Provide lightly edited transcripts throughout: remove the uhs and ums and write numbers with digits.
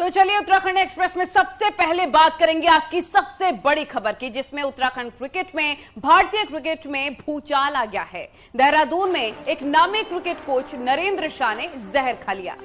तो चलिए उत्तराखंड एक्सप्रेस में सबसे पहले बात करेंगे आज की सबसे बड़ी खबर की, जिसमें उत्तराखंड क्रिकेट में, भारतीय क्रिकेट में भूचाल आ गया है। देहरादून में एक नामी क्रिकेट कोच नरेंद्र शाह ने जहर खा लिया।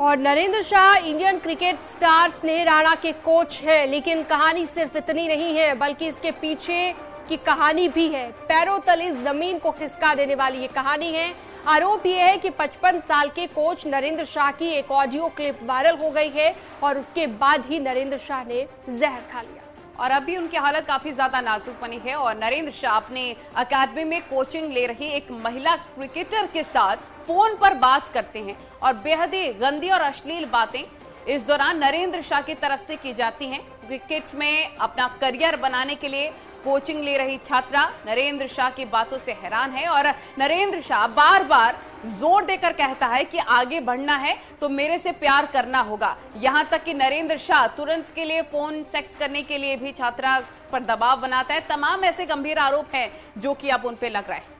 और Narendra Shah Indian cricket star स्नेह राणा के कोच है, लेकिन कहानी सिर्फ इतनी नहीं है, बल्कि इसके पीछे की कहानी भी है। पैरों तले जमीन को खिसका देने वाली ये कहानी है। आरोप यह है कि 55 साल के कोच नरेंद्र शाह की एक ऑडियो क्लिप वायरल हो गई है और उसके बाद ही नरेंद्र शाह ने जहर खा लिया। और अभी उनकी हालत काफी ज्यादा नाजुक बनी है और नरेंद्र शाह अपने अकादमी में कोचिंग ले रही एक महिला क्रिकेटर के साथ फोन पर बात करते हैं और बेहद ही गंदी और अश्लील बातें इस दौरान नरेंद्र शाह की तरफ से की जाती हैं। क्रिकेट में अपना करियर बनाने के लिए कोचिंग ले रही छात्रा नरेंद्र शाह की बातों से हैरान है और नरेंद्र शाह बार बार जोर देकर कहता है कि आगे बढ़ना है तो मेरे से प्यार करना होगा। यहां तक कि नरेंद्र शाह तुरंत के लिए फोन सेक्स करने के लिए भी छात्रा पर दबाव बनाता है। तमाम ऐसे गंभीर आरोप हैं जो कि अब उन पे लग रहा है।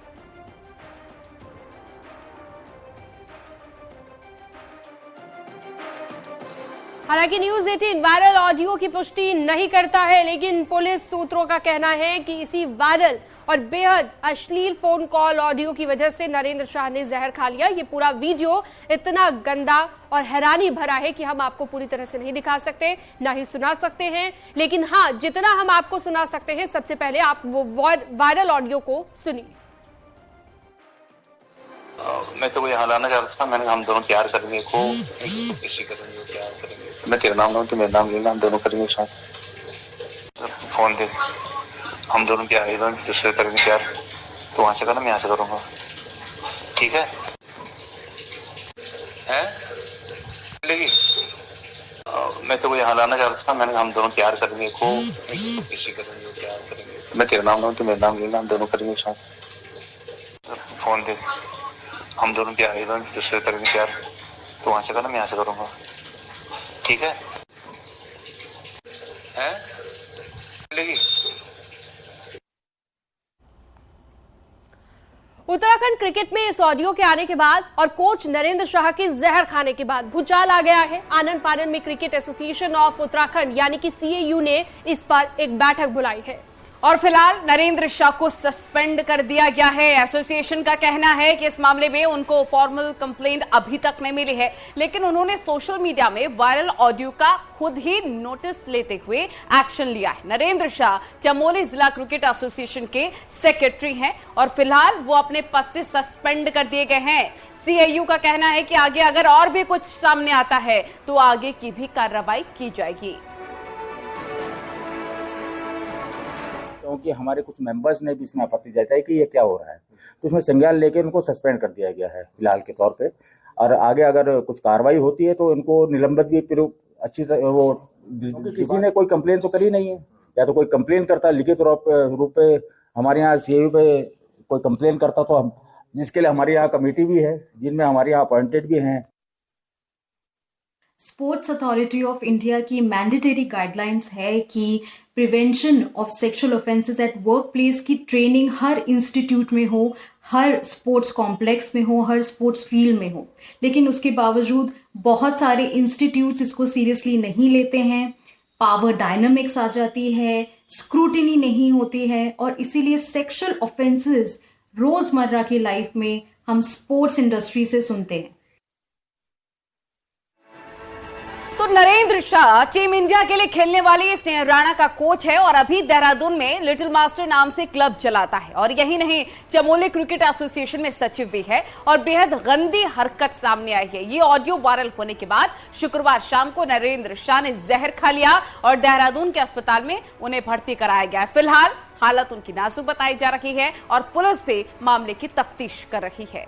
हालांकि न्यूज 18 वायरल ऑडियो की पुष्टि नहीं करता है, लेकिन पुलिस सूत्रों का कहना है कि इसी वायरल और बेहद अश्लील फोन कॉल ऑडियो की वजह से नरेंद्र शाह ने जहर खा लिया। ये पूरा वीडियो इतना गंदा और हैरानी भरा है कि हम आपको पूरी तरह से नहीं दिखा सकते, ना ही सुना सकते हैं, लेकिन हाँ, जितना हम आपको सुना सकते हैं, सबसे पहले आप वो वायरल ऑडियो को सुनिए। मैं तो ये हलाना चाहता था, मैंने हम दोनों प्यार करेंगे को किसी करेंगे प्यार करेंगे, मैं तेरा नाम लूं तो मेरा नाम लेना, हम दोनों करेंगे साथ। फोन दे, हम दोनों प्यार एक दूसरे करेंगे प्यार, तो वहां से करना, मैं यहाँ से करूंगा, ठीक है? लेगी मैं तो ये हलाना चाहता था, मैंने हम दोनों प्यार करेंगे को किसी करेंगे प्यार करेंगे, मैं तेरा नाम लूं तो मेरा नाम लेना, हम दोनों करेंगे साथ। फोन दे, हम दोनों प्यार एक दूसरे करेंगे प्यार, तो वहां से करना, मैं यहाँ से करूंगा, ठीक है? लेगी उत्तराखंड क्रिकेट में इस ऑडियो के आने के बाद और कोच नरेंद्र शाह के जहर खाने के बाद भूचाल आ गया है। आनंद फानन में क्रिकेट एसोसिएशन ऑफ उत्तराखंड यानी कि CAU ने इस पर एक बैठक बुलाई है और फिलहाल नरेंद्र शाह को सस्पेंड कर दिया गया है। एसोसिएशन का कहना है कि इस मामले में उनको फॉर्मल कंप्लेंट अभी तक नहीं मिली है, लेकिन उन्होंने सोशल मीडिया में वायरल ऑडियो का खुद ही नोटिस लेते हुए एक्शन लिया है। नरेंद्र शाह चमोली जिला क्रिकेट एसोसिएशन के सेक्रेटरी हैं और फिलहाल वो अपने पद से सस्पेंड कर दिए गए हैं। CAU का कहना है कि आगे अगर और भी कुछ सामने आता है तो आगे की भी कार्रवाई की जाएगी। क्योंकि हमारे कुछ मेंबर्स ने भी इसमें आपत्ति जताई कि ये क्या हो रहा है, तो इसमें संज्ञान लेकर उनको सस्पेंड कर दिया गया है फिलहाल के तौर पे। और आगे अगर कुछ कार्रवाई होती है तो इनको निलंबित भी फिर अच्छी तरह वो, किसी ने कोई कंप्लेन तो करी नहीं है, या तो कोई कंप्लेन करता लिखित रूप पे हमारे यहाँ CAU पे कोई कंप्लेन करता तो हम, जिसके लिए हमारे यहाँ कमेटी भी है, जिनमें हमारे यहाँ अपॉइंटेड भी हैं। स्पोर्ट्स अथॉरिटी ऑफ इंडिया की मैंडेटरी गाइडलाइंस है कि prevention of sexual offences at work place की ट्रेनिंग हर इंस्टीट्यूट में हो, हर स्पोर्ट्स कॉम्प्लेक्स में हो, हर स्पोर्ट्स फील्ड में हो, लेकिन उसके बावजूद बहुत सारे इंस्टीट्यूट्स इसको सीरियसली नहीं लेते हैं। पावर डायनामिक्स आ जाती है, स्क्रूटिनी नहीं होती है और इसीलिए सेक्सुअल ऑफेंसेस रोजमर्रा की लाइफ में हम स्पोर्ट्स इंडस्ट्री से सुनते हैं। तो नरेंद्र शाह टीम इंडिया के लिए खेलने वाली स्नेह राणा का कोच है और अभी देहरादून में लिटिल मास्टर नाम से क्लब चलाता है और यही नहीं, चमोली क्रिकेट एसोसिएशन में सचिव भी है और बेहद गंदी हरकत सामने आई है। ये ऑडियो वायरल होने के बाद शुक्रवार शाम को नरेंद्र शाह ने जहर खा लिया और देहरादून के अस्पताल में उन्हें भर्ती कराया गया है। फिलहाल हालत उनकी नाजुक बताई जा रही है और पुलिस भी मामले की तफ्तीश कर रही है।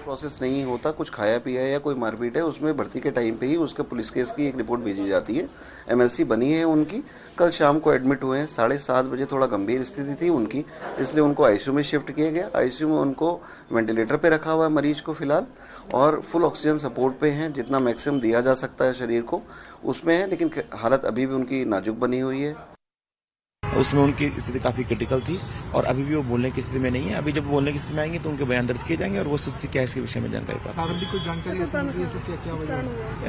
प्रोसेस नहीं होता, कुछ खाया पिया या कोई मारपीट है, उसमें भर्ती के टाइम पे ही उसके पुलिस केस की एक रिपोर्ट भेजी जाती है। MLC बनी है उनकी, कल शाम को एडमिट हुए हैं, 7:30 बजे थोड़ा गंभीर स्थिति थी उनकी, इसलिए उनको ICU में शिफ्ट किया गया। ICU में उनको वेंटिलेटर पे रखा हुआ है मरीज को फिलहाल, और फुल ऑक्सीजन सपोर्ट पे हैं, जितना मैक्सिमम दिया जा सकता है शरीर को उसमें है, लेकिन हालत अभी भी उनकी नाजुक बनी हुई है। उसमें उनकी स्थिति काफी क्रिटिकल थी और अभी भी वो बोलने की स्थिति में नहीं है। अभी जब बोलने की स्थिति में आएंगे तो उनके बयान दर्ज किए जाएंगे और वो स्थिति क्या है इसके विषय में जानकारी प्राप्त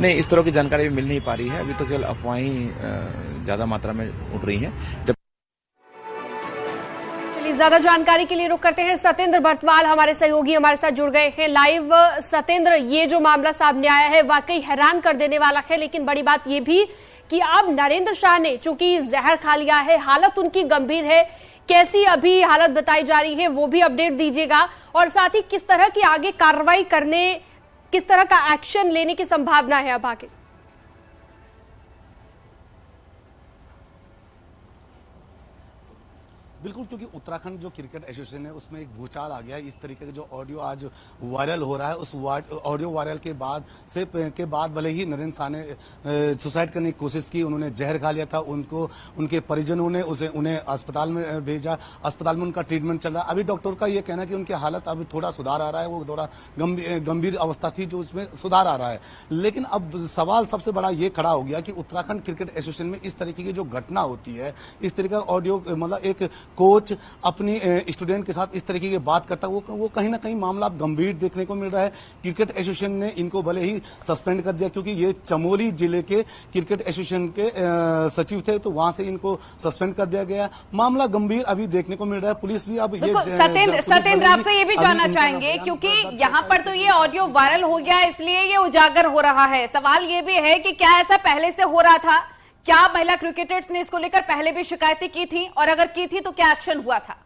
नहीं, इस तरह की जानकारी मिल नहीं पा रही है। अभी तो केवल अफवाहें ज्यादा मात्रा में उठ रही हैं। जब ज्यादा जानकारी के लिए रुक करते हैं। सत्येंद्र बर्तवाल हमारे सहयोगी हमारे साथ जुड़ गए हैं लाइव। सत्येंद्र, ये जो मामला सामने आया है वाकई हैरान कर देने वाला है, लेकिन बड़ी बात ये भी कि अब नरेंद्र शाह ने चूंकि जहर खा लिया है, हालत उनकी गंभीर है। कैसी अभी हालत बताई जा रही है वो भी अपडेट दीजिएगा, और साथ ही किस तरह की आगे कार्रवाई करने, किस तरह का एक्शन लेने की संभावना है अब आगे? बिल्कुल, क्योंकि उत्तराखंड जो क्रिकेट एसोसिएशन है उसमें एक भूचाल आ गया है। इस तरीके का जो ऑडियो आज वायरल हो रहा है, उस ऑडियो वायरल के बाद भले ही नरेंद्र शाह ने सुसाइड करने की कोशिश की, उन्होंने जहर खा लिया था, उनको उनके परिजनों ने उन्हें अस्पताल में भेजा, अस्पताल में उनका ट्रीटमेंट चल रहा है। अभी डॉक्टर का ये कहना है कि उनकी हालत अभी थोड़ा सुधार आ रहा है, वो थोड़ा गंभीर अवस्था थी जो उसमें सुधार आ रहा है। लेकिन अब सवाल सबसे बड़ा ये खड़ा हो गया कि उत्तराखंड क्रिकेट एसोसिएशन में इस तरीके की जो घटना होती है, इस तरीके का ऑडियो, मतलब एक कोच अपनी स्टूडेंट के साथ इस तरीके की बात करता है, वो कहीं ना कहीं मामला गंभीर देखने को मिल रहा है। क्रिकेट एसोसिएशन ने इनको भले ही सस्पेंड कर दिया क्योंकि ये चमोली जिले के क्रिकेट एसोसिएशन के सचिव थे, तो वहां से इनको सस्पेंड कर दिया गया। मामला गंभीर अभी देखने को मिल रहा है। पुलिस भी अब ये सत्येंद्र आपसे ये भी जानना चाहेंगे, क्योंकि यहाँ पर तो ये ऑडियो वायरल हो गया इसलिए ये उजागर हो रहा है। सवाल ये भी है कि क्या ऐसा पहले से हो रहा था? क्या महिला क्रिकेटर्स ने इसको लेकर पहले भी शिकायतें की थी, और अगर की थी तो क्या एक्शन हुआ था?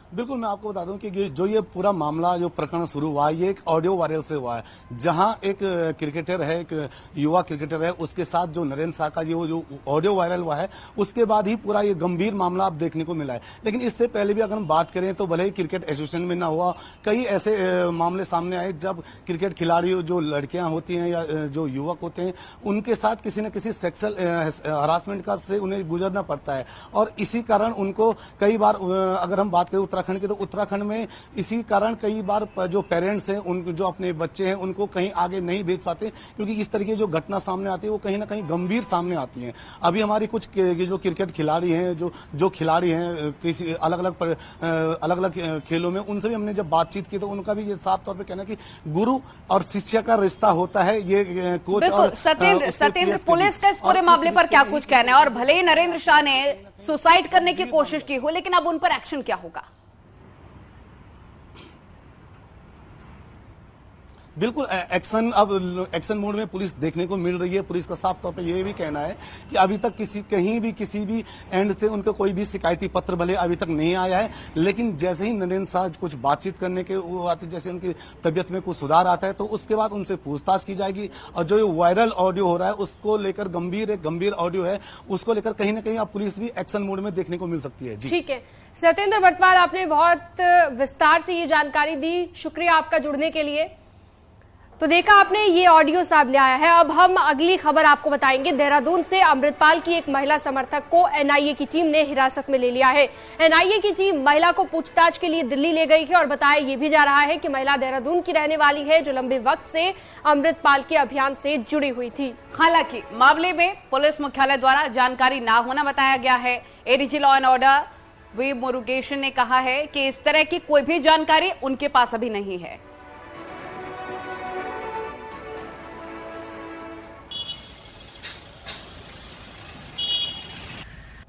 बिल्कुल, मैं आपको बता दूं कि जो ये पूरा मामला, जो प्रकरण शुरू हुआ है, ये एक ऑडियो वायरल से हुआ है, जहां एक क्रिकेटर है, एक युवा क्रिकेटर है, उसके साथ जो नरेंद्र शाह का जो ऑडियो वायरल हुआ है, उसके बाद ही पूरा ये गंभीर मामला आप देखने को मिला है। लेकिन इससे पहले भी अगर हम बात करें तो भले ही क्रिकेट एसोसिएशन में ना हुआ, कई ऐसे मामले सामने आए जब क्रिकेट खिलाड़ी, जो लड़कियां होती हैं या जो युवक होते हैं, उनके साथ किसी न किसी सेक्सुअल हरासमेंट का से उन्हें गुजरना पड़ता है, और इसी कारण उनको कई बार, अगर हम बात करें उत्तराखंड के, तो उत्तराखंड में इसी कारण कई बार जो पेरेंट्स हैं, उन जो अपने बच्चे हैं उनको कहीं आगे नहीं भेज पाते, क्योंकि इस तरीके जो घटना सामने आती है वो कहीं ना कहीं गंभीर सामने आती हैं। अभी हमारी कुछ जो क्रिकेट खिलाड़ी हैं, जो खिलाड़ी हैं किसी अलग अलग खेलों में, उनसे भी हमने जब बातचीत की तो उनका भी ये साफ तौर पर कहना है कि गुरु और शिष्य का रिश्ता होता है। ये कोच और सत्येंद्र, पुलिस का इस पूरे मामले पर क्या कुछ कहना है? और भले ही नरेंद्र शाह ने सुसाइड करने की कोशिश की हो, लेकिन अब उन पर एक्शन क्या होगा? बिल्कुल, एक्शन मोड में पुलिस देखने को मिल रही है। पुलिस का साफ तौर पे ये भी कहना है कि अभी तक किसी भी एंड से उनको कोई भी शिकायती पत्र भले अभी तक नहीं आया है, लेकिन जैसे ही नरेंद्र शाह कुछ बातचीत करने के वो आते, जैसे उनकी तबियत में कुछ सुधार आता है, तो उसके बाद उनसे पूछताछ की जाएगी। और जो वायरल ऑडियो हो रहा है उसको लेकर गंभीर ऑडियो है, उसको लेकर कहीं ना कहीं अब पुलिस भी एक्शन मोड में देखने को मिल सकती है। जी ठीक है, सत्येंद्र बर्तवाल, आपने बहुत विस्तार से ये जानकारी दी, शुक्रिया आपका जुड़ने के लिए। तो देखा आपने, ये ऑडियो सामने आया है। अब हम अगली खबर आपको बताएंगे। देहरादून से अमृतपाल की एक महिला समर्थक को एनआईए की टीम ने हिरासत में ले लिया है। एनआईए की टीम महिला को पूछताछ के लिए दिल्ली ले गई है, और बताया ये भी जा रहा है कि महिला देहरादून की रहने वाली है, जो लंबे वक्त से अमृतपाल के अभियान से जुड़ी हुई थी। हालांकि मामले में पुलिस मुख्यालय द्वारा जानकारी न होना बताया गया है। ADG law and order V Murugesan ने कहा है कि इस तरह की कोई भी जानकारी उनके पास अभी नहीं है।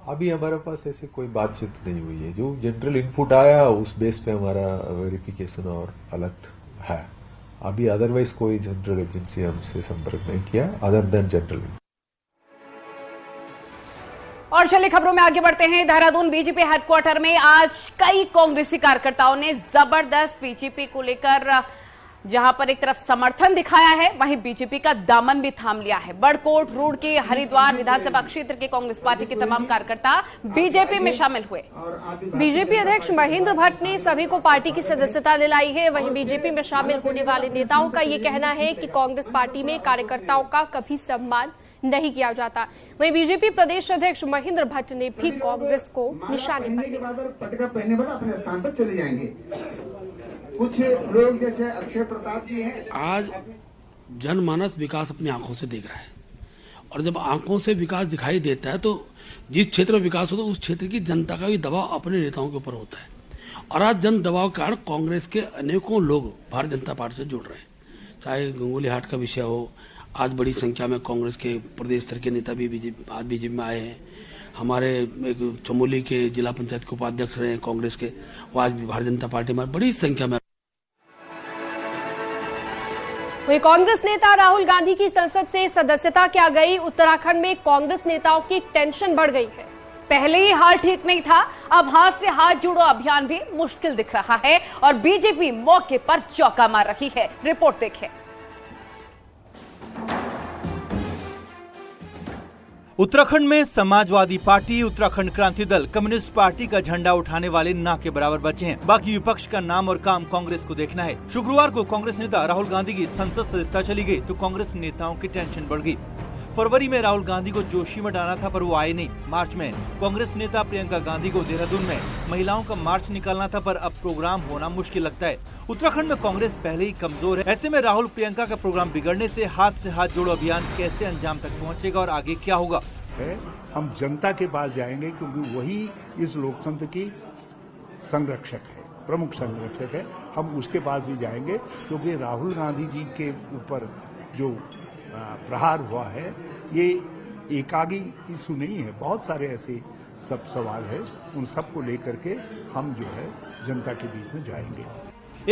अभी हमारे पास ऐसे कोई बातचीत नहीं हुई है। जो जनरल इनपुट आया उस बेस पे हमारा वेरिफिकेशन और अलग है। अभी अदरवाइज कोई जनरल एजेंसी हमसे संपर्क नहीं किया अदर देन जनरल। और चलिए खबरों में आगे बढ़ते हैं। देहरादून बीजेपी हेडक्वार्टर में आज कई कांग्रेसी कार्यकर्ताओं ने जबरदस्त बीजेपी को लेकर जहां पर एक तरफ समर्थन दिखाया है, वहीं बीजेपी का दामन भी थाम लिया है। बड़कोट, रुड़की, हरिद्वार विधानसभा क्षेत्र के कांग्रेस पार्टी के तमाम कार्यकर्ता बीजेपी में शामिल हुए। बीजेपी अध्यक्ष महेंद्र भट्ट ने सभी को पार्टी की सदस्यता दिलाई है। वहीं बीजेपी में शामिल होने वाले नेताओं का ये कहना है कि कांग्रेस पार्टी में कार्यकर्ताओं का कभी सम्मान नहीं किया जाता। वहीं बीजेपी प्रदेश अध्यक्ष महेंद्र भट्ट ने भी कांग्रेस को निशाने पर लिया। पटका पहनने के बाद अपने स्थान पर चले जाएंगे। कुछ लोग जैसे अक्षय प्रताप जी हैं। आज जनमानस विकास अपनी आंखों से देख रहा है और जब आंखों से विकास दिखाई देता है तो जिस क्षेत्र में विकास होता है उस क्षेत्र की जनता का भी दबाव अपने नेताओं के ऊपर होता है। और आज जन दबाव के कारण कांग्रेस के अनेकों लोग भारतीय जनता पार्टी से जुड़ रहे हैं, चाहे गंगोली हाट का विषय हो। आज बड़ी संख्या में कांग्रेस के प्रदेश स्तर के नेता भी आज बीजेपी में आए हैं। हमारे एक चमोली के जिला पंचायत के उपाध्यक्ष रहे हैं कांग्रेस के, वो आज भी भारतीय जनता पार्टी में बड़ी संख्या में। वहीं कांग्रेस नेता राहुल गांधी की संसद से सदस्यता क्या गई, उत्तराखंड में कांग्रेस नेताओं की टेंशन बढ़ गई है। पहले ही हाल ठीक नहीं था, अब हाथ से हाथ जोड़ो अभियान भी मुश्किल दिख रहा है और बीजेपी मौके पर चौका मार रही है। रिपोर्ट देखें। उत्तराखंड में Samajwadi party, Uttarakhand Kranti Dal, communist party का झंडा उठाने वाले ना के बराबर बचे हैं। बाकी विपक्ष का नाम और काम कांग्रेस को देखना है। शुक्रवार को कांग्रेस नेता राहुल गांधी की संसद सदस्यता चली गई तो कांग्रेस नेताओं की टेंशन बढ़ गई। फरवरी में राहुल गांधी को जोशीमठ आना था पर वो आए नहीं। मार्च में कांग्रेस नेता प्रियंका गांधी को देहरादून में महिलाओं का मार्च निकालना था पर अब प्रोग्राम होना मुश्किल लगता है। उत्तराखंड में कांग्रेस पहले ही कमजोर है, ऐसे में राहुल प्रियंका का प्रोग्राम बिगड़ने से हाथ जोड़ो अभियान कैसे अंजाम तक पहुंचेगा और आगे क्या होगा। हम जनता के पास जाएंगे क्योंकि वही इस लोकतंत्र की संरक्षक है, प्रमुख संरक्षक है। हम उसके पास भी जाएंगे क्योंकि राहुल गांधी जी के ऊपर जो प्रहार हुआ है ये एकागी इशू नहीं है, बहुत सारे ऐसे सब सवाल है, उन सबको लेकर के हम जो है जनता के बीच में जाएंगे।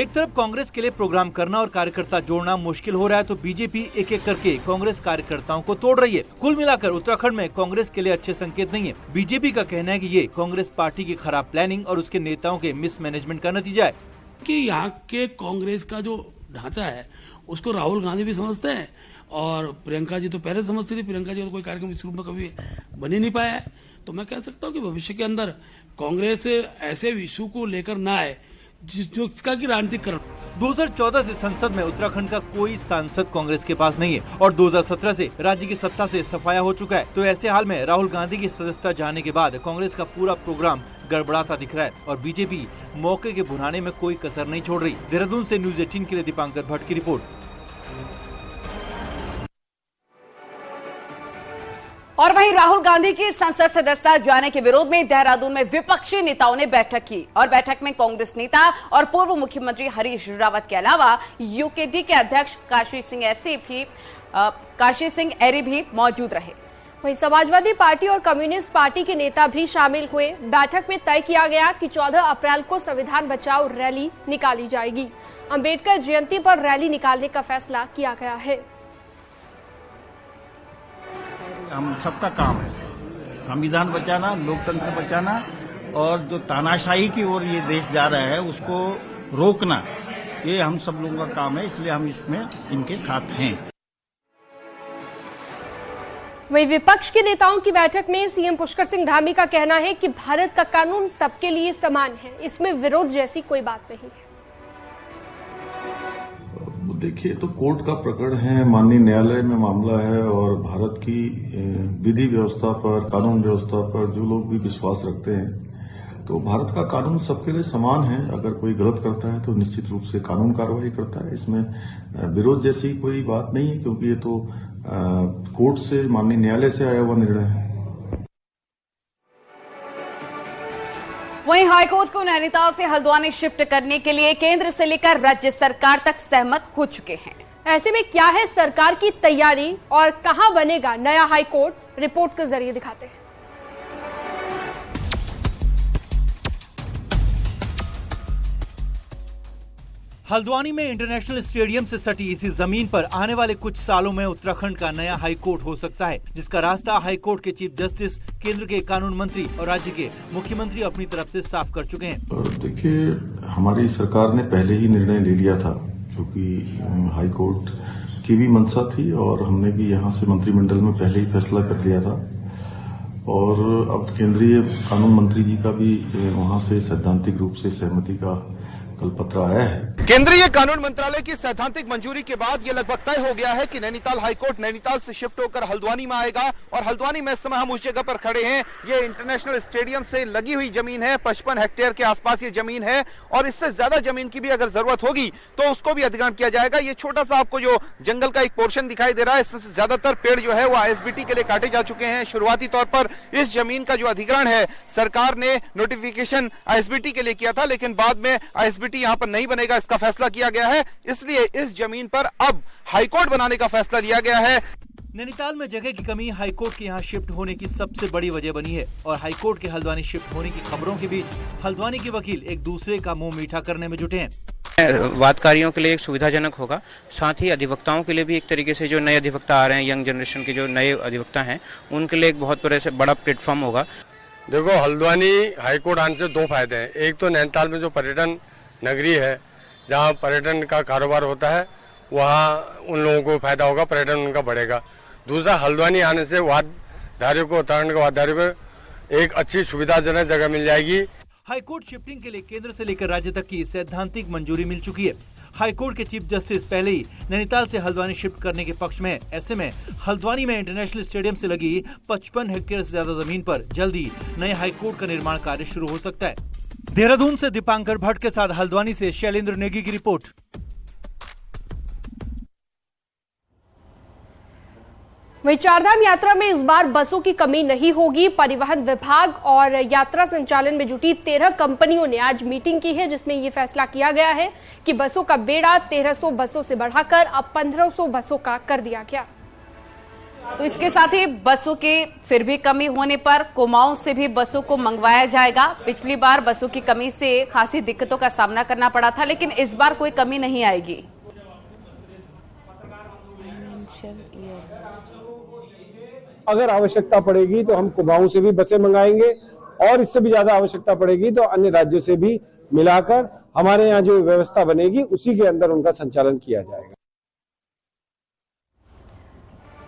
एक तरफ कांग्रेस के लिए प्रोग्राम करना और कार्यकर्ता जोड़ना मुश्किल हो रहा है तो बीजेपी एक एक करके कांग्रेस कार्यकर्ताओं को तोड़ रही है। कुल मिलाकर उत्तराखंड में कांग्रेस के लिए अच्छे संकेत नहीं है। बीजेपी का कहना है कि ये कांग्रेस पार्टी की खराब प्लानिंग और उसके नेताओं के मिसमैनेजमेंट का नतीजा है कि यहाँ के कांग्रेस का जो ढांचा है उसको राहुल गांधी भी समझते हैं और प्रियंका जी तो पहले समझती थी। प्रियंका जी तो कोई कार्यक्रम इस रूप में कभी बन ही नहीं पाया है। तो मैं कह सकता हूँ कि भविष्य के अंदर कांग्रेस ऐसे इशू को लेकर ना आए जिसका की राजनीतिकरण। 2014 से संसद में उत्तराखंड का कोई सांसद कांग्रेस के पास नहीं है और 2017 से राज्य की सत्ता से सफाया हो चुका है। तो ऐसे हाल में राहुल गांधी की सदस्यता जाने के बाद कांग्रेस का पूरा प्रोग्राम गड़बड़ाता दिख रहा है और बीजेपी मौके के भुनाने में कोई कसर नहीं छोड़ रही। देहरादून से न्यूज 18 के लिए दीपांकर भट्ट की रिपोर्ट। और वहीं राहुल गांधी की संसद सदस्यता जाने के विरोध में देहरादून में विपक्षी नेताओं ने बैठक की और बैठक में कांग्रेस नेता और पूर्व मुख्यमंत्री हरीश रावत के अलावा यूकेडी के अध्यक्ष काशी सिंह एरी भी मौजूद रहे। वहीं समाजवादी पार्टी और कम्युनिस्ट पार्टी के नेता भी शामिल हुए। बैठक में तय किया गया कि 14 अप्रैल को संविधान बचाओ रैली निकाली जाएगी। अंबेडकर जयंती पर रैली निकालने का फैसला किया गया है। हम सबका काम है संविधान बचाना, लोकतंत्र बचाना और जो तानाशाही की ओर ये देश जा रहा है उसको रोकना, ये हम सब लोगों का काम है, इसलिए हम इसमें इनके साथ हैं। वहीं विपक्ष के नेताओं की बैठक में सीएम पुष्कर सिंह धामी का कहना है कि भारत का कानून सबके लिए समान है, इसमें विरोध जैसी कोई बात नहीं है। देखिए, तो कोर्ट का प्रकरण है, माननीय न्यायालय में मामला है और भारत की विधि व्यवस्था पर, कानून व्यवस्था पर जो लोग भी विश्वास रखते हैं तो भारत का कानून सबके लिए समान है। अगर कोई गलत करता है तो निश्चित रूप से कानून कार्रवाई करता है, इसमें विरोध जैसी कोई बात नहीं है क्योंकि ये तो कोर्ट से, माननीय न्यायालय से आया हुआ निर्णय है। वहीं हाईकोर्ट को नैनीताल से हल्द्वानी शिफ्ट करने के लिए केंद्र से लेकर राज्य सरकार तक सहमत हो चुके हैं। ऐसे में क्या है सरकार की तैयारी और कहां बनेगा नया हाईकोर्ट, रिपोर्ट के जरिए दिखाते हैं। हल्द्वानी में इंटरनेशनल स्टेडियम से सटी इसी जमीन पर आने वाले कुछ सालों में उत्तराखंड का नया हाई कोर्ट हो सकता है, जिसका रास्ता हाई कोर्ट के चीफ जस्टिस, केंद्र के कानून मंत्री और राज्य के मुख्यमंत्री अपनी तरफ से साफ कर चुके हैं। देखिए, हमारी सरकार ने पहले ही निर्णय ले लिया था क्योंकि हाई कोर्ट की भी मंशा थी और हमने भी यहाँ से मंत्रिमंडल में पहले ही फैसला कर लिया था और अब केंद्रीय कानून मंत्री जी का भी वहाँ से सैद्धांतिक रूप से सहमति का कल पत्र आया है। केंद्रीय कानून मंत्रालय की सैद्धांतिक मंजूरी के बाद यह लगभग तय हो गया है कि नैनीताल हाईकोर्ट नैनीताल से शिफ्ट होकर हल्द्वानी में आएगा। और हल्द्वानी में इस समय हम उस जगह पर खड़े हैं। ये इंटरनेशनल स्टेडियम से लगी हुई जमीन है, 55 हेक्टेयर के आसपास ये जमीन है और इससे ज्यादा जमीन की भी अगर जरूरत होगी तो उसको भी अधिग्रहण किया जाएगा। ये छोटा सा आपको जो जंगल का एक पोर्शन दिखाई दे रहा है, इसमें से ज्यादातर पेड़ जो है वो आईएसबीटी के लिए काटे जा चुके हैं। शुरुआती तौर पर इस जमीन का जो अधिग्रहण है सरकार ने नोटिफिकेशन आईएसबीटी के लिए किया था, लेकिन बाद में आईएसबीटी यहां पर नहीं बनेगा इसका फैसला किया गया है। इसलिए इस जमीन पर अब हाईकोर्ट बनाने का फैसला लिया गया है। नैनीताल में जगह की कमी हाईकोर्ट के यहाँ शिफ्ट होने की सबसे बड़ी वजह बनी है और हाईकोर्ट के हल्द्वानी शिफ्ट होने की खबरों के बीच हल्द्वानी के वकील एक दूसरे का मुंह मीठा करने में जुटे हैं। वादकारियों के लिए एक सुविधाजनक होगा, साथ ही अधिवक्ताओं के लिए भी एक तरीके से जो नए अधिवक्ता आ रहे हैं, यंग जनरेशन के जो नए अधिवक्ता हैं, उनके लिए एक बहुत बड़ा प्लेटफॉर्म होगा। देखो, हल्द्वानी हाईकोर्ट आने से दो फायदे हैं। एक तो नैनीताल में जो पर्यटन नगरी है, जहाँ पर्यटन का कारोबार होता है, वहाँ उन लोगों को फायदा होगा, पर्यटन उनका बढ़ेगा। दूसरा, हल्द्वानी आने से वादधारियों को, उत्तराखंड के वादधारियों को एक अच्छी सुविधाजनक जगह मिल जाएगी। हाईकोर्ट शिफ्टिंग के लिए केंद्र से लेकर राज्य तक की सैद्धांतिक मंजूरी मिल चुकी है। हाईकोर्ट के चीफ जस्टिस पहले ही नैनीताल से हल्द्वानी शिफ्ट करने के पक्ष में। ऐसे में हल्द्वानी में इंटरनेशनल स्टेडियम से लगी 55 हेक्टेयर से ज्यादा जमीन पर जल्द ही नए हाईकोर्ट का निर्माण कार्य शुरू हो सकता है। देहरादून से दीपांकर भट्ट के साथ हल्द्वानी से शैलेंद्र नेगी की रिपोर्ट। वहीं चारधाम यात्रा में इस बार बसों की कमी नहीं होगी। परिवहन विभाग और यात्रा संचालन में जुटी 13 कंपनियों ने आज मीटिंग की है, जिसमें ये फैसला किया गया है कि बसों का बेड़ा 1300 बसों से बढ़ाकर अब 1500 बसों का कर दिया गया। तो इसके साथ ही बसों के फिर भी कमी होने पर कुमाऊं से भी बसों को मंगवाया जाएगा। पिछली बार बसों की कमी से खासी दिक्कतों का सामना करना पड़ा था, लेकिन इस बार कोई कमी नहीं आएगी। अगर आवश्यकता पड़ेगी तो हम कुमाऊं से भी बसें मंगाएंगे और इससे भी ज्यादा आवश्यकता पड़ेगी तो अन्य राज्यों से भी मिलाकर हमारे यहाँ जो व्यवस्था बनेगी उसी के अंदर उनका संचालन किया जाएगा।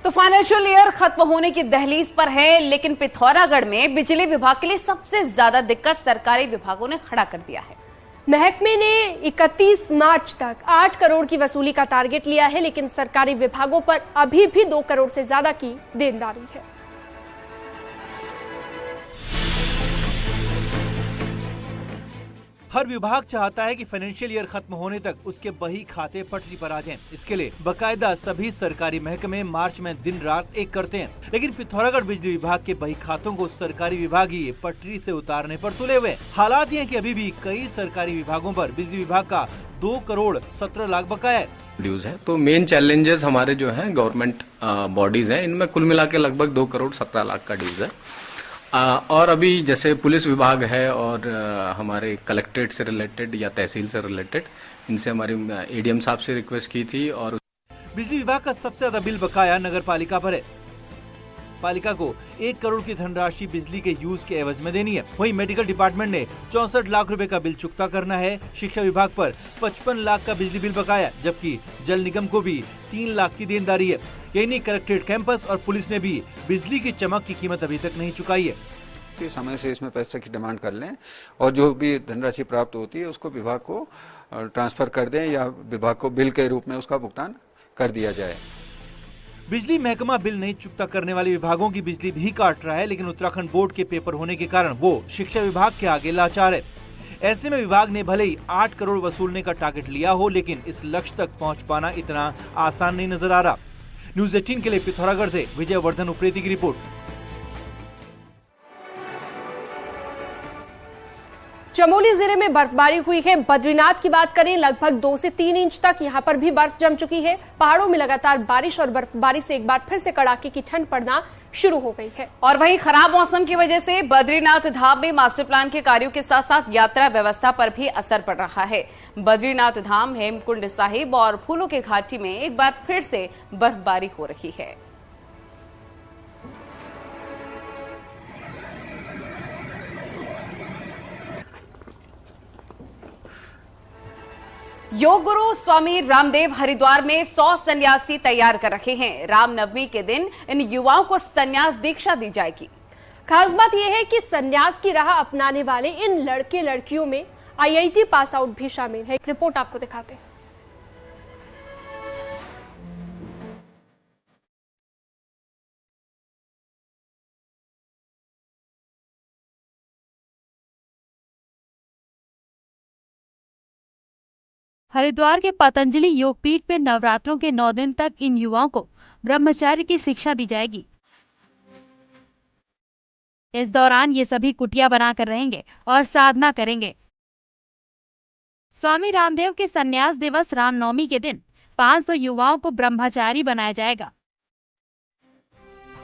तो फाइनेंशियल ईयर खत्म होने की दहलीज पर है, लेकिन पिथौरागढ़ में बिजली विभाग के लिए सबसे ज्यादा दिक्कत सरकारी विभागों ने खड़ा कर दिया है। महकमे ने 31 मार्च तक 8 करोड़ की वसूली का टारगेट लिया है, लेकिन सरकारी विभागों पर अभी भी 2 करोड़ से ज्यादा की देनदारी है। हर विभाग चाहता है कि फाइनेंशियल ईयर खत्म होने तक उसके बही खाते पटरी पर आ जाएं। इसके लिए बकायदा सभी सरकारी महकमे मार्च में दिन रात एक करते हैं, लेकिन पिथौरागढ़ बिजली विभाग के बही खातों को सरकारी विभाग ही पटरी से उतारने पर तुले हुए। हालात ये है कि अभी भी कई सरकारी विभागों पर बिजली विभाग का 2 करोड़ 17 लाख बकाया है। ड्यूज है तो मेन चैलेंजेस हमारे जो हैं गवर्नमेंट बॉडीज हैं, इनमें कुल मिला के लगभग 2 करोड़ 17 लाख का ड्यूज है। और अभी जैसे पुलिस विभाग है और हमारे कलेक्ट्रेट से रिलेटेड या तहसील से रिलेटेड, इनसे हमारी एडीएम साहब से रिक्वेस्ट की थी। और बिजली विभाग का सबसे ज्यादा बिल बकाया नगर पालिका पर है। पालिका को 1 करोड़ की धनराशि बिजली के यूज के एवज में देनी है। वहीं मेडिकल डिपार्टमेंट ने 64 लाख रुपए का बिल चुकता करना है। शिक्षा विभाग पर 55 लाख का बिजली बिल बकाया, जबकि जल निगम को भी 3 लाख की देनदारी है। यही नहीं, कलेक्ट्रेट कैंपस और पुलिस ने भी बिजली की चमक की कीमत अभी तक नहीं चुकाई है। कि समय से इसमें पैसे की डिमांड कर लें और जो भी धनराशि प्राप्त होती है उसको विभाग को ट्रांसफर कर दें या विभाग को बिल के रूप में उसका भुगतान कर दिया जाए। बिजली महकमा बिल नहीं चुकता करने वाले विभागों की बिजली भी काट रहा है, लेकिन उत्तराखंड बोर्ड के पेपर होने के कारण वो शिक्षा विभाग के आगे लाचार है। ऐसे में विभाग ने भले ही 8 करोड़ वसूलने का टारगेट लिया हो, लेकिन इस लक्ष्य तक पहुंच पाना इतना आसान नहीं नजर आ रहा। न्यूज़ 18 के लिए पिथौरागढ़ से विजय वर्धन उप्रेती की रिपोर्ट। चमोली जिले में बर्फबारी हुई है। बद्रीनाथ की बात करें, लगभग 2 से 3 इंच तक यहां पर भी बर्फ जम चुकी है। पहाड़ों में लगातार बारिश और बर्फबारी से एक बार फिर से कड़ाके की ठंड पड़ना शुरू हो गई है। और वहीं खराब मौसम की वजह से बद्रीनाथ धाम में मास्टर प्लान के कार्यों के साथ साथ यात्रा व्यवस्था पर भी असर पड़ रहा है। बद्रीनाथ धाम, हेमकुंड साहिब और फूलों के घाटी में एक बार फिर से बर्फबारी हो रही है। योग गुरु स्वामी रामदेव हरिद्वार में 100 सन्यासी तैयार कर रहे हैं। रामनवमी के दिन इन युवाओं को सन्यास दीक्षा दी जाएगी। खास बात यह है कि सन्यास की राह अपनाने वाले इन लड़के लड़कियों में IIT पास आउट भी शामिल है। एक रिपोर्ट आपको दिखाते हैं। हरिद्वार के पतंजलि योगपीठ में नवरात्रों के 9 दिन तक इन युवाओं को ब्रह्मचर्य की शिक्षा दी जाएगी। इस दौरान ये सभी कुटिया बनाकर रहेंगे और साधना करेंगे। स्वामी रामदेव के संन्यास दिवस रामनवमी के दिन 500 युवाओं को ब्रह्मचारी बनाया जाएगा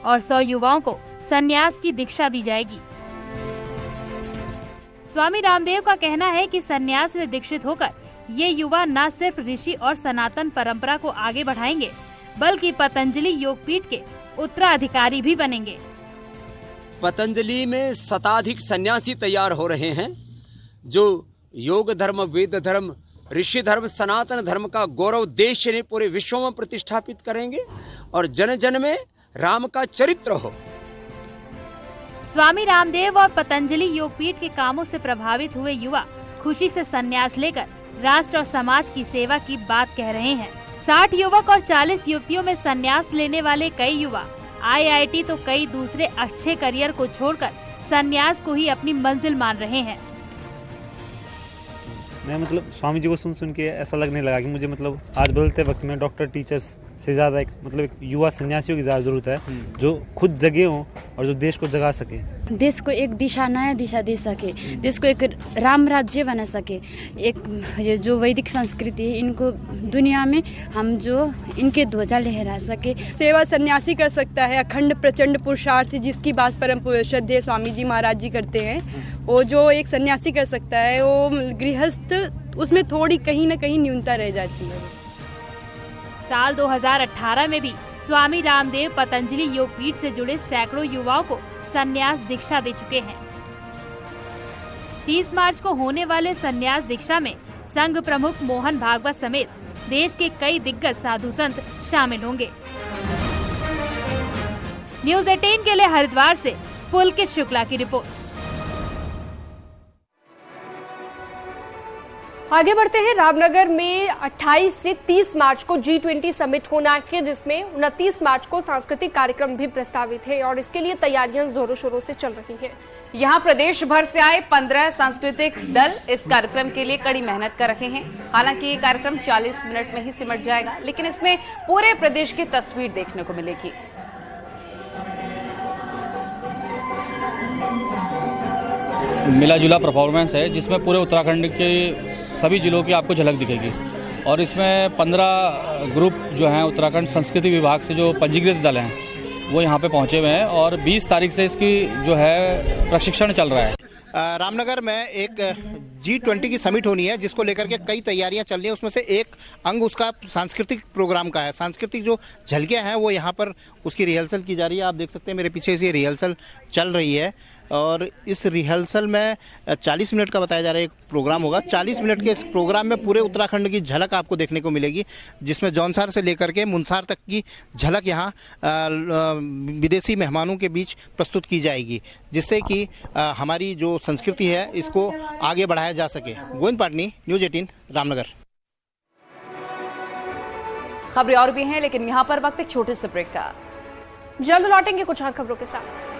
और 100 युवाओं को संन्यास की दीक्षा दी जाएगी। स्वामी रामदेव का कहना है कि संन्यास में दीक्षित होकर ये युवा न सिर्फ ऋषि और सनातन परंपरा को आगे बढ़ाएंगे बल्कि पतंजलि योगपीठ के उत्तराधिकारी भी बनेंगे। पतंजलि में शताधिक सन्यासी तैयार हो रहे हैं जो योग धर्म, वेद धर्म, ऋषि धर्म, सनातन धर्म का गौरव देश ने पूरे विश्व में प्रतिष्ठापित करेंगे और जन जन में राम का चरित्र हो। स्वामी रामदेव और पतंजलि योगपीठ के कामों से प्रभावित हुए युवा खुशी से संन्यास लेकर राष्ट्र और समाज की सेवा की बात कह रहे हैं। 60 युवक और 40 युवतियों में संन्यास लेने वाले कई युवा IIT तो कई दूसरे अच्छे करियर को छोड़कर संन्यास को ही अपनी मंजिल मान रहे हैं। मैं स्वामी जी को सुन के ऐसा लगने लगा कि मुझे आज बदलते वक्त में डॉक्टर, टीचर्स से ज़्यादा एक युवा सन्यासियों की ज़्यादा ज़रूरत है जो खुद जगे हों और जो देश को जगा सके, देश को एक दिशा, नया दिशा दे सके, देश को एक राम राज्य बना सके। एक जो वैदिक संस्कृति है इनको दुनिया में हम जो इनके ध्वजा लहरा सके। सेवा सन्यासी कर सकता है, अखंड प्रचंड पुरुषार्थ जिसकी बात परम पूज्य स्वामी जी महाराज जी करते हैं, वो जो एक सन्यासी कर सकता है वो गृहस्थ उसमें थोड़ी कहीं न कहीं न्यूनता रह जाती है। साल 2018 में भी स्वामी रामदेव पतंजलि योगपीठ से जुड़े सैकड़ों युवाओं को संन्यास दीक्षा दे चुके हैं। 30 मार्च को होने वाले संन्यास दीक्षा में संघ प्रमुख मोहन भागवत समेत देश के कई दिग्गज साधु संत शामिल होंगे। न्यूज़ 18 के लिए हरिद्वार से पुलकित शुक्ला की रिपोर्ट। आगे बढ़ते हैं। रामनगर में 28 से 30 मार्च को G20 समिट होना है, जिसमें 29 मार्च को सांस्कृतिक कार्यक्रम भी प्रस्तावित है और इसके लिए तैयारियां जोरों शोरों से चल रही हैं। यहाँ प्रदेश भर से आए 15 सांस्कृतिक दल इस कार्यक्रम के लिए कड़ी मेहनत कर रहे हैं। हालांकि ये कार्यक्रम 40 मिनट में ही सिमट जाएगा, लेकिन इसमें पूरे प्रदेश की तस्वीर देखने को मिलेगी। मिला जुला परफॉर्मेंस है जिसमें पूरे उत्तराखंड के सभी जिलों की आपको झलक दिखेगी और इसमें 15 ग्रुप जो हैं उत्तराखंड संस्कृति विभाग से जो पंजीकृत दल हैं वो यहाँ पे पहुँचे हुए हैं और 20 तारीख से इसकी जो है प्रशिक्षण चल रहा है। रामनगर में एक G20 की समिट होनी है जिसको लेकर के कई तैयारियां चल रही हैं। उसमें से एक अंग उसका सांस्कृतिक प्रोग्राम का है। सांस्कृतिक जो झलकियां हैं वो यहाँ पर उसकी रिहर्सल की जा रही है। आप देख सकते हैं मेरे पीछे से रिहर्सल चल रही है और इस रिहर्सल में 40 मिनट का बताया जा रहा है एक प्रोग्राम होगा। 40 मिनट के इस प्रोग्राम में पूरे उत्तराखंड की झलक आपको देखने को मिलेगी, जिसमें जौनसार से लेकर के मुनसार तक की झलक यहाँ विदेशी मेहमानों के बीच प्रस्तुत की जाएगी, जिससे कि हमारी जो संस्कृति है इसको आगे बढ़ाया जा सके। गोविंद पाटनी, न्यूज़ 18 रामनगर। खबरें और भी हैं, लेकिन यहाँ पर वक्त एक छोटे से ब्रेक का। जल्द लौटेंगे कुछ और खबरों के साथ।